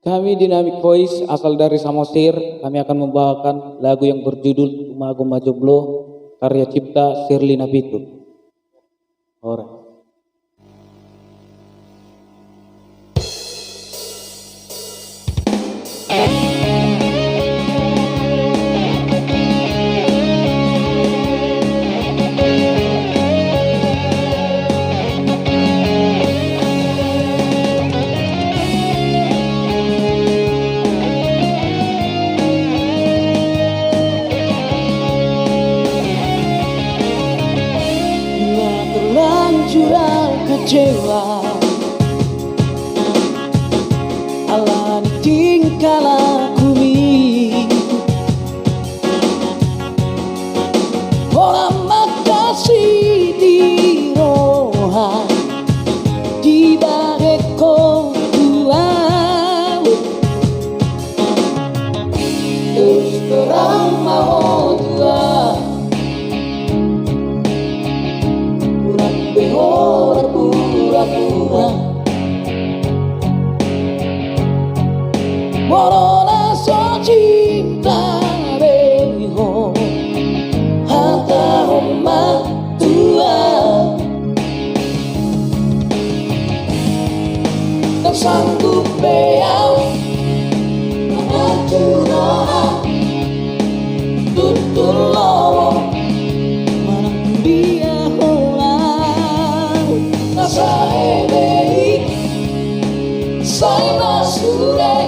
Kami Dynamic Voice asal dari Samosir. Kami akan membawakan lagu yang berjudul Guma Jomblo karya cipta Shirley Nabitu. Alright. Terlanjur kecewa alani tingkah laku pola makasih di roha di bareko tuang terus terang mau tua pura-pura Morona so cinta beho Hata homa tua Tak sanggup beau Mengajuno tutul lowo Manang dia Saya baik, saya masure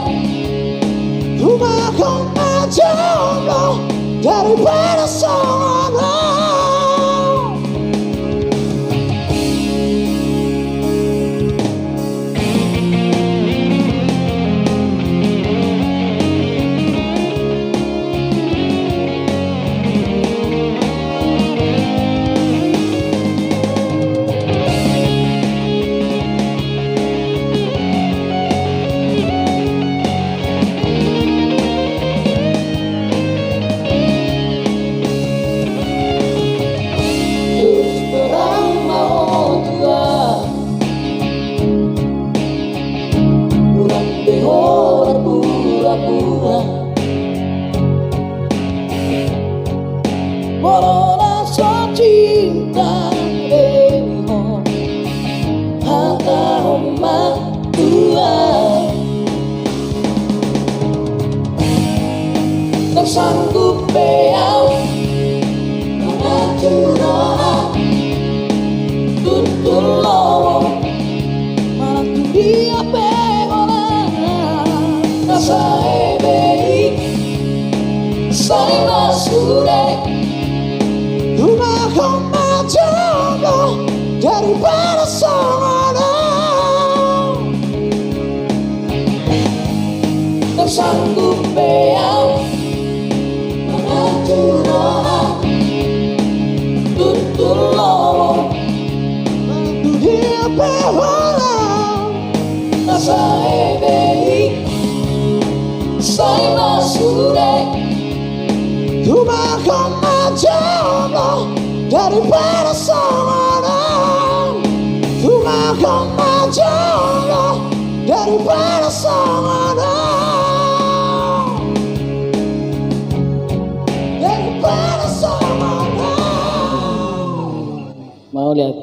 Rumah kau jomblo daripada sana Morona so cinta beho Hata homa tua Tak sanggup beau Mengajuno tutul lowo Malah tu dia pengolah Saya baik Saya masure Rumah kau jomblo daripada sana Tak sanggup beau Mengajuno tutul lowo Mantu dia behola Saya baik Saya masure Rumah kau jomblo daripada sana Rumah kau jomblo daripada sana Mau lihat